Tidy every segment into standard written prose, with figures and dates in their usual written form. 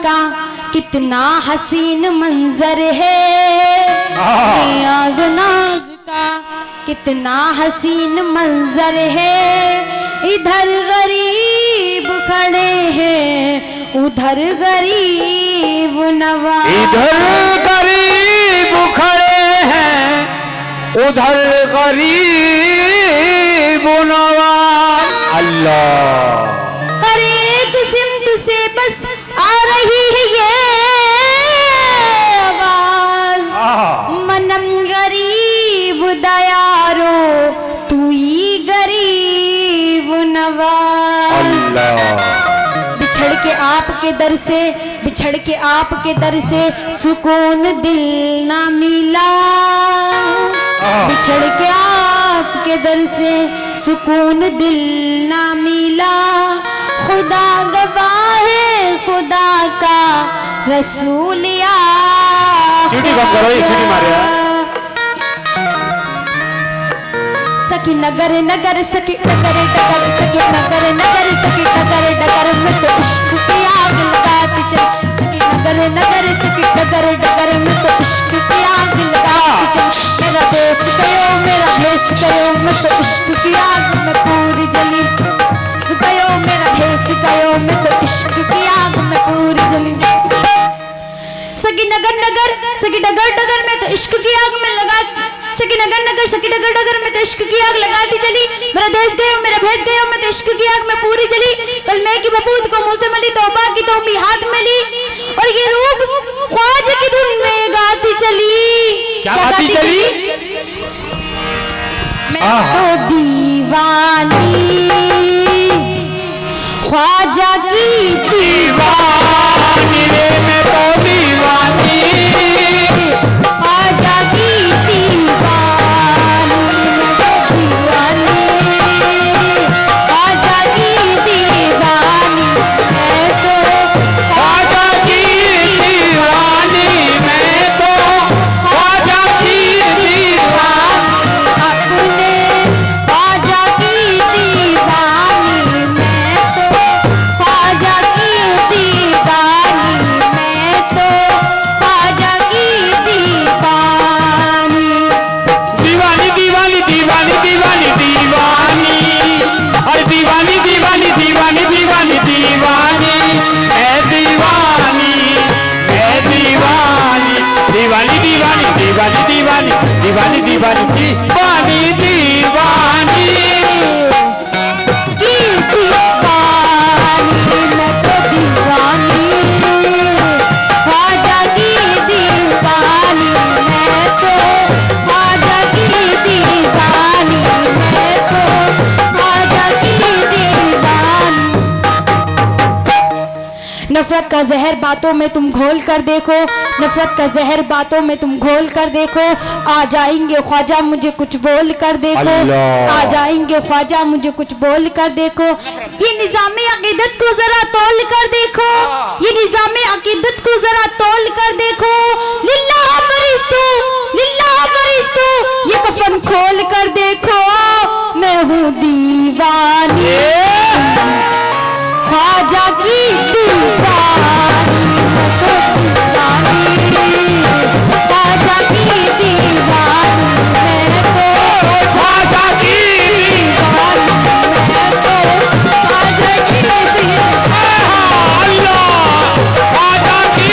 का कितना हसीन मंजर है, नियाज नाज का कितना हसीन मंजर है। इधर गरीब खड़े हैं, उधर गरीब नवाज। इधर गरीब खड़े हैं, उधर गरीब नवाज। अल्लाह हर एक सिमत से बस आ रही है ये आवाज, मनम गरीब दयारो तू ही गरीब नवाज। बिछड़ के आपके दर से, बिछड़ के आपके दर से सुकून दिल ना मिला, बिछड़ के आपके दर से सुकून दिल ना मिला। खुदा गवाह है, खुदा का रसूल या सीटी बंद करो, ये सीटी मारे यार। सखी नगर नगर सखी डगर डगर, सखी नगर नगर सखी डगर डगर, मैं तो इश्क की आग लगाती चल। सखी नगर नगर सखी डगर डगर, मैं तो इश्क की आग लगाती चल। मेरा भेस गयो, मेरा भेस गयो, मैं तो इश्क की आग में पूरी जली गयो। मेरा भेस गयो, मैं तो इश्क की आग में पूरी जली। सखी नगर नगर सखी डगर डगर, मैं तो इश्क की आग में लगा। सखी नगर नगर सखी डगर डगर, मैं तो इश्क की आग लगाती चली। मेरा देश गयो, मेरा भेद गयो, मैं तो इश्क की आग में पूरी जली। कलमे की बबूद को मुंह से मली, तौबा की तौबी हाथ में ली, और ये रूप ख्वाजा की धुन में गाती चली। क्या गाती चली? मैं तो दीवानी ख्वाजा की दीवानी रे, मैं तो दीवानी ख्वाजा की दीवानी, मैं तो दीवानी ख्वाजा की दीवानी, मैं तो ख्वाजा की दीवानी, मैं तो ख्वाजा की दीवानी। अपने ख्वाजा की दीवानी, मैं तो ख्वाजा की दीवानी, मैं तो ख्वाजा की दीवानी। दीवानी दीवानी दीवानी दीवानी दीवानी, हर दीवानी दीवानी दीवानी दीवानी दीवानी, मैं दीवानी, मैं दीवानी, दीवानी दीवानी दीवानी दीवानी दीवानी दीवानी दीवानी दीवानी मैं तो दीवानी ख्वाजा की दीवानी, मैं तो ख्वाजा की दीवानी, मैं तो ख्वाजा की दीवानी। नफरत का जहर बातों में तुम घोल कर देखो, नफरत का जहर बातों में तुम घोल कर देखो। आ जाएंगे ख्वाजा मुझे कुछ बोल कर देखो, आ जाएंगे ख्वाजा मुझे कुछ बोल कर देखो। ये निज़ामे अकीदत को जरा तोल कर देखो, ये निज़ामे अकीदत को जरा तोल कर देखो। लिल्लाह फरिश्तो, लिल्लाह फरिश्तो, ये कफन खोल कर देखो। मैं हूँ दीवानी ख्वाजा की दीवानी, मैं तो दीवानी ख्वाजा की दीवानी, मैं तो ख्वाजा की दीवानी, मैं तो ख्वाजा की दीवानी। अल्लाह ख्वाजा की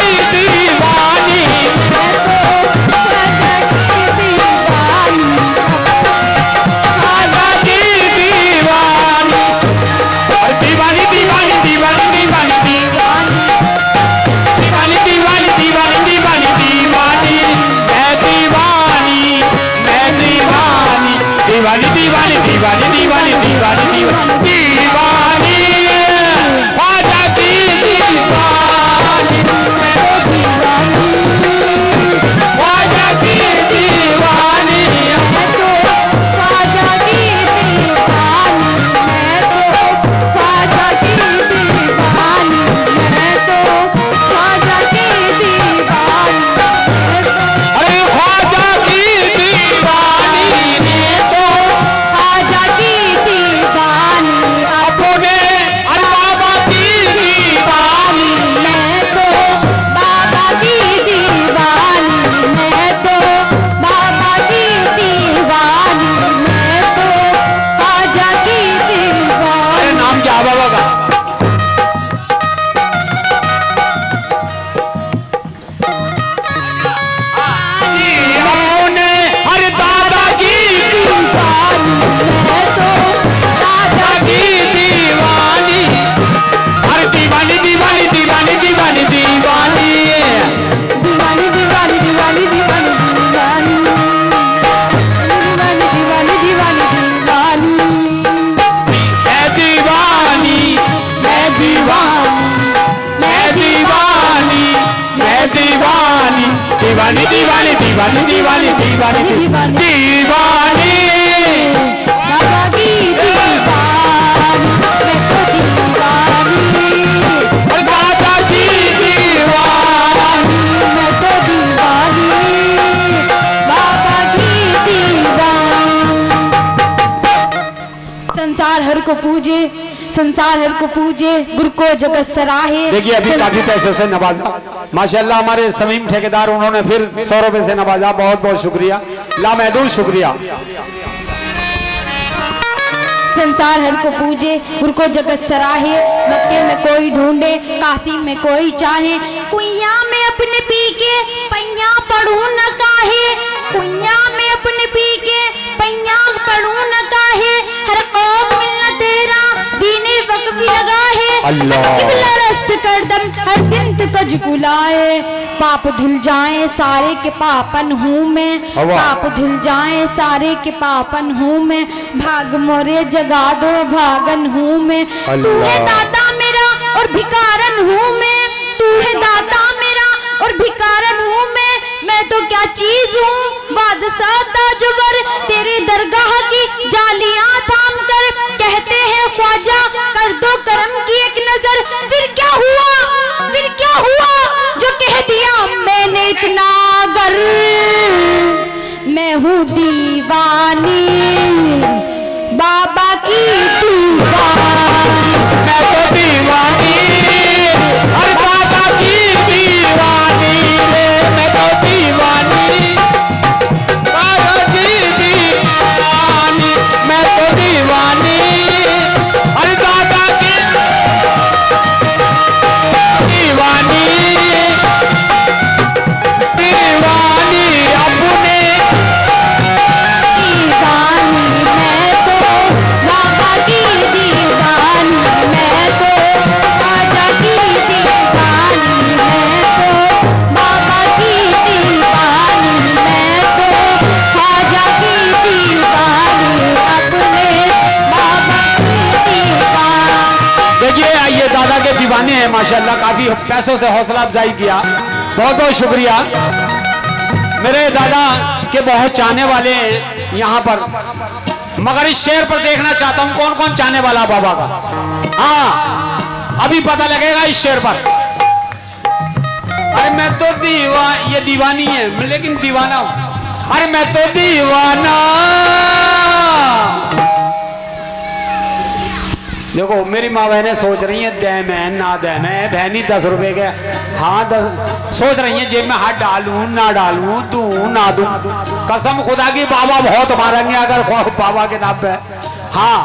मैं दीवानी दीवानी दीवानी दीवानी दीवानी दीवानी दीवानी दीवानी बाबा की दीवानी मैं तो दीवानी और दादा की दीवानी मैं तो दीवानी बाबा की दीवानी। संसार हर को पूजे संसार हर को पूजे गुरु को जगत सराहे। देखिए अभी काफी पैसों से नवाजा माशाल्लाह हमारे समीम ठेकेदार उन्होंने फिर 100 रुपए से नवाजा बहुत बहुत शुक्रिया लामहदूद शुक्रिया। संसार हर को पूजे गुरु को जगत सराहे। मक्के में कोई ढूंढे काशी में कोई चाहे कुइया में अपने पी के पैया पढ़ू न काहे कुइया में अपने पी के पैया पढ़ू न काहे हर कौम मिलना तेरा दीने वक्त भी लगा है किबला रस्त कर दम हर सिमत कज बुलाए पाप धुल जाए सारे के पापन हूँ मैं पाप धुल जाए सारे के पापन हूँ मैं भाग मोरे जगा दो भागन हूँ मैं तू है दाता मेरा और भिकारन हूँ मैं तू है दाता मेरा और भिकारन हूँ मैं तो क्या चीज हूँ बादशाह ताजवर तेरे दरगाह की जालियां थाम कर कहते हैं ख्वाजा कर दो करम की एक नजर फिर क्या हुआ जो कह दिया मैंने इतना गर मैं हूँ दीवानी बाबा की दीवानी मैं तो दीवानी और दादा की दीवानी रे मैं तो दीवानी दादा की दीवानी मैं तो दीवानी और दादा की दीवानी दीवानी अपने दीवानी मैं तो बाबा की दीवानी मैं तो राजा की दीवानी मैं तो बाबा की दीवानी मैं तो राजा की दीवानी अपने बाबा की दीवानी। देखिए ये दादा के दीवाने हैं माशाल्लाह काफी पैसों से हौसला अफजाई किया बहुत बहुत शुक्रिया। मेरे दादा के बहुत चाहने वाले हैं यहाँ पर मगर इस शेर पर देखना चाहता हूँ कौन कौन चाहने वाला बाबा का। हाँ अभी पता लगेगा इस शेर पर। अरे मैं तो ये दीवानी है लेकिन दीवाना हूं। अरे मैं तो दीवाना देखो मेरी माँ बहनें सोच रही हैं दे मैं ना दे मैं बहनी 10 रुपए के हाँ सोच रही हैं जेब में हाथ डालूं ना डालूं दूं ना दूं। कसम खुदा की बाबा बहुत मारेंगे अगर बाबा के नाम पे। हाँ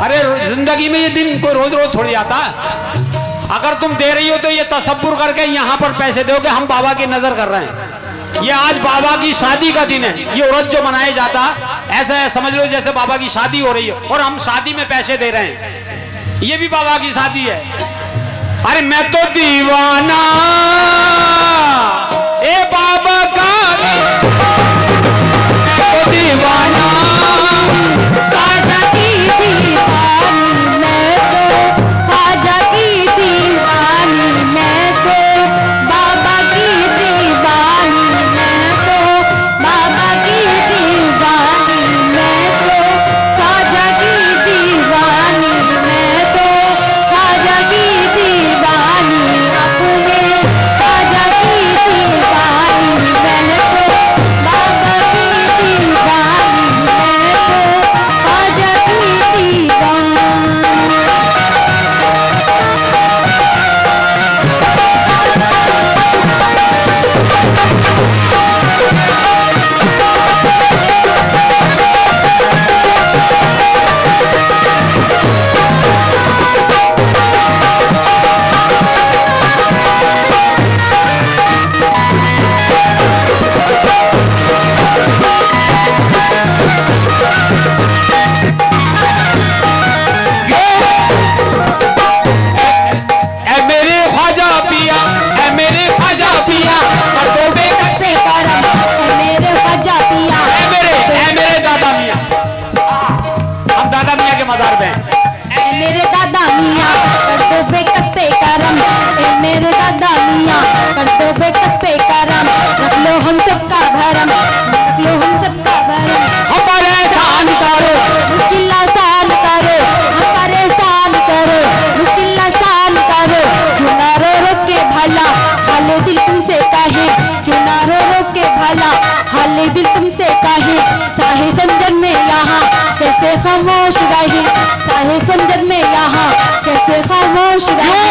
अरे जिंदगी में ये दिन कोई रोज रोज थोड़ी आता है। अगर तुम दे रही हो तो ये तसब्बुर करके यहाँ पर पैसे दोगे हम बाबा की नजर कर रहे हैं। ये आज बाबा की शादी का दिन है। ये उर्स जो मनाया जाता ऐसा है समझ लो जैसे बाबा की शादी हो रही है और हम शादी में पैसे दे रहे हैं। ये भी बाबा की शादी है। अरे मैं तो दीवाना ए बाबा का मैं तो दीवाना राजा की दीवानी मैं तो राजा की दीवानी मैं तो बाबा की दीवानी मैं तो बाबा की दीवानी मैं तो राजा की दीवानी मैं तो राजा की दीवानी अपने राजा की दीवानी हाले दिल तुमसे काहे क्यों ना रो रो के भला, हाले दिल तुमसे काहे चाहे समझन में यहाँ कैसे खामोश रहे, चाहे समझन में यहाँ कैसे खामोश रहे।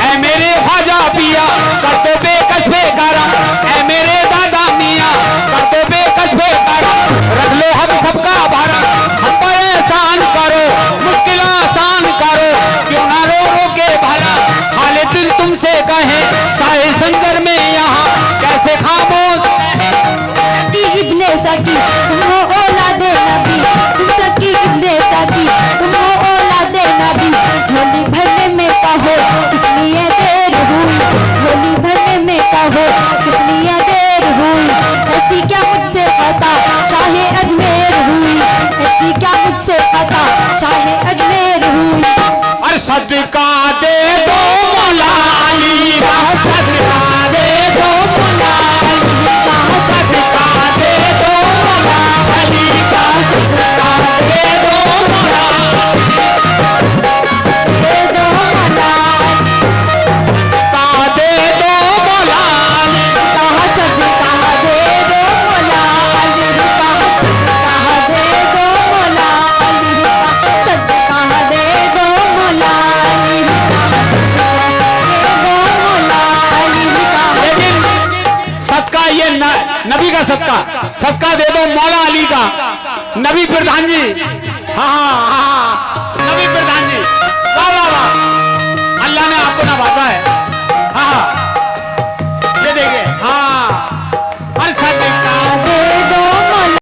ऐ मेरे ख्वाजा पिया कर दो बेकस बेकारा, ऐ मेरे दादा मियाँ कर दो बेकस बेकारा, रख लो हम सबका भारा, हम पर एहसान करो, मुश्किल आसान करो, क्यों ना रो रो के भला, हाले दिल तुमसे कहे साए संगर में यहाँ कैसे खामोश। सकी इब्ने सकी तुम हो औलादे नबी, तुम सकी इब्ने सकी तुम हो औलादे नबी, झोली भरने में कहो इसलिए देर हुई, झोली भरने में कहो इसलिए देर हुई, ऐसी क्या मुझसे खता चाहे अजमेर हुई, ऐसी क्या मुझसे खता चाहे अजमेर हुई। और सदका दे दो मौला अली का, सदका दे दो मौला अली का, सदका दे दो मौला अली का, सदका दे दो मौला दे दो मौला का, दे दो मौला अली कहा सदका दे दो मौला अली का, सदका दे दो मौला अली का, सदका दे दो मौला अली का, दे दो मौला अली का। लेकिन सदका ये नबी का सदका, सदका दे दो मौला अली का, नबी प्रधान जी, हाँ हाँ हाँ नबी प्रधान जी, वाह वाह वाह, अल्लाह ने आपको नवाजा है।